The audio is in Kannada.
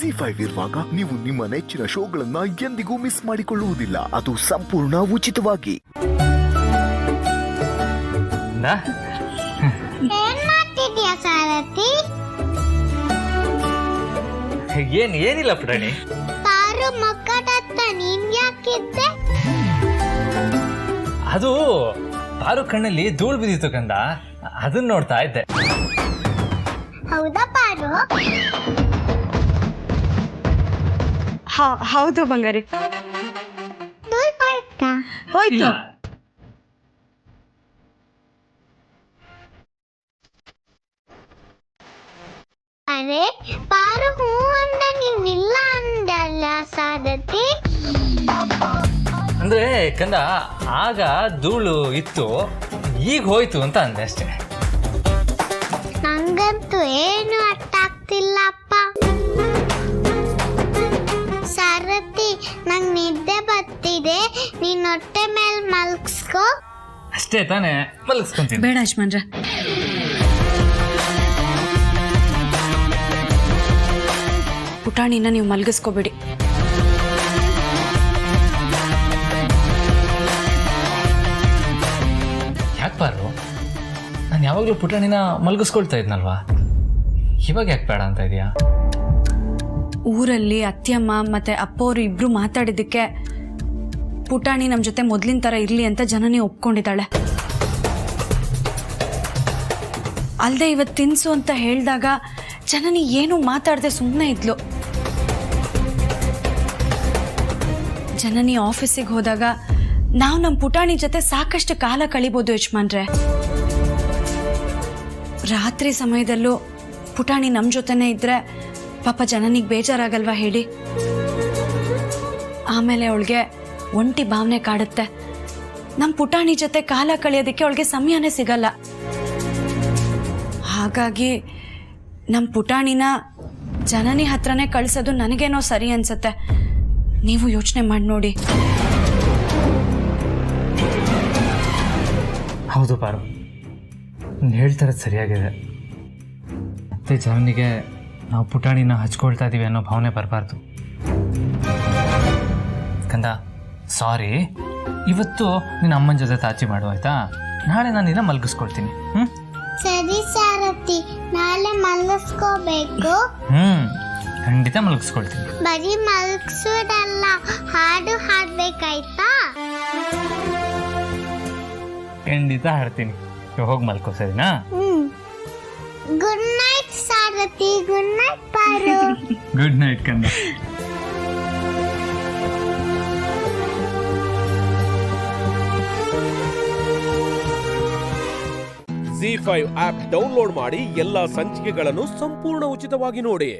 ZEE5 ಇರುವಾಗ ನೀವು ನಿಮ್ಮ ನೆಚ್ಚಿನ ಶೋಗಳನ್ನ ಎಂದಿಗೂ ಮಿಸ್ ಮಾಡಿಕೊಳ್ಳುವುದಿಲ್ಲ. ಅದು ಸಂಪೂರ್ಣ ಉಚಿತವಾಗಿ. ಏನಿಲ್ಲ ಪುಟಾಣಿ. ಅದು ಪಾರು ಕಣ್ಣಲ್ಲಿ ಧೂಳು ಬಿದ್ದಿತ್ತು ಕಂದ, ಅದನ್ನ ನೋಡ್ತಾ ಇದ್ದೆ. ಹೌದಾ ಪಾರು? ಹೌದು ಬಂಗಾರಿ, ಹೋಯ್ತು. ಅರೆ ಪಾರು ಹೂ ಅಂದ ನೀನಿಲ್ಲ ಅಂದಲ್ಲ ಸಾರಥಿ. ಅಂದ್ರೆ ಕಂದ ಆಗ ಧೂಳು ಇತ್ತು, ಈಗ ಹೋಯ್ತು ಅಂತ ಅಂದೆ ಅಷ್ಟೇ. ನಂಗಂತೂ ಏನು ಅರ್ಥ ಆಗ್ತಿಲ್ಲಪ್ಪ. ಸಾರಥಿ, ನಂಗೆ ನಿದ್ದೆ ಬರ್ತಿದೆ, ನೀನ್ ಹೊಟ್ಟೆ ಮೇಲೆ ಮಲ್ಗಿಸ್ಕೋ. ಅಷ್ಟೇ ತಾನೇ, ಮಲಗಿಸ್ಕೊಂತೀನಿ. ಬೇಡ ಯಜಮಾನ್ರ, ಪುಟಾಣಿನ ನೀವು ಮಲಗಿಸ್ಕೋಬೇಡಿ. ಯಾಕೆ ಪಾರು, ನಾನು ಯಾವಾಗಲೂ ಪುಟಾಣಿನ ಮಲಗಿಸ್ಕೊಳ್ತಾ ಇದ್ನಲ್ವಾ, ಇವಾಗ ಯಾಕೆ ಬೇಡ ಅಂತ ಇದೆಯಾ? ಊರಲ್ಲಿ ಅತ್ತೆಯಮ್ಮ ಮತ್ತೆ ಅಪ್ಪವರು ಇಬ್ರು ಮಾತಾಡಿದ್ದಕ್ಕೆ ಪುಟಾಣಿ ನಮ್ಮ ಜೊತೆ ಮೊದಲಿನ ಥರ ಇರಲಿ ಅಂತ ಜನನಿ ಒಪ್ಕೊಂಡಿದ್ದಾಳೆ. ಅಲ್ಲದೆ ಇವತ್ತು ತಿನ್ಸು ಅಂತ ಹೇಳಿದಾಗ ಜನನಿ ಏನೂ ಮಾತಾಡದೆ ಸುಮ್ಮನೆ ಇದ್ಲು. ಜನನಿ ಆಫೀಸಿಗೆ ಹೋದಾಗ ನಾವು ನಮ್ಮ ಪುಟಾಣಿ ಜೊತೆ ಸಾಕಷ್ಟು ಕಾಲ ಕಳಿಬೋದು ಯಜಮಾನ್ರೆ. ರಾತ್ರಿ ಸಮಯದಲ್ಲೂ ಪುಟಾಣಿ ನಮ್ಮ ಜೊತೆನೇ ಇದ್ರೆ ಪಾಪ ಜನನಿಗೆ ಬೇಜಾರಾಗಲ್ವಾ ಹೇಳಿ? ಆಮೇಲೆ ಅವಳಿಗೆ ಒಂಟಿ ಭಾವನೆ ಕಾಡುತ್ತೆ. ನಮ್ಮ ಪುಟಾಣಿ ಜೊತೆ ಕಾಲ ಕಳೆಯೋದಕ್ಕೆ ಅವಳಿಗೆ ಸಮಯನೇ ಸಿಗಲ್ಲ. ಹಾಗಾಗಿ ನಮ್ಮ ಪುಟಾಣಿನ ಜನನಿ ಹತ್ರನೇ ಕಳಿಸೋದು ನನಗೇನೋ ಸರಿ ಅನ್ಸುತ್ತೆ. ನೀವು ಯೋಚನೆ ಮಾಡಿ ನೋಡಿ. ಹೌದು ಪಾರು, ನೀನು ಹೇಳ್ತಾರದು ಸರಿಯಾಗಿದೆ. ಮತ್ತೆ ಜನನಿಗೆ ನಾವು ಪುಟಾಣಿನ ಹಚ್ಕೊಳ್ತಾ ಇದ್ದೀವಿ ಅನ್ನೋ ಭಾವನೆ ಬರಬಾರ್ದು. ಕಂದ ಸಾರಿ, ಇವತ್ತು ನಿನ್ನ ಅಮ್ಮನ ಜೊತೆ ತಾಚಿ ಮಾಡು ಆಯ್ತಾ? ನಾಳೆ ನಾನು ನಿನ್ನ ಮಲಗಿಸ್ಕೊಳ್ತೀನಿ. ಸರಿ ಸಾರಥಿ, ನಾಳೆ ಮಲಗಿಸ್ಕೋಬೇಕು. ಖಂಡಿತ ಮಲಗಿಸ್ಕೊಳ್ತೀನಿ. ಬರೀ ಮಲಗಿಸೋದಲ್ಲ, ಹಾಡು ಹಾಡ್ಬೇಕಾಯ್ತಾ? ಖಂಡಿತ ಹಾಡ್ತೀನಿ. ಹೋಗಿ ಮಲ್ಕೋ, ಸರಿನಾ? Good night Sarathi. Good night Paru. Good night ಕಂದ. ZEE5 ಆಪ್ ಡೌನ್ಲೋಡ್ ಮಾಡಿ ಎಲ್ಲಾ ಸಂಚಿಕೆಗಳನ್ನು ಸಂಪೂರ್ಣ ಉಚಿತವಾಗಿ ನೋಡಿ.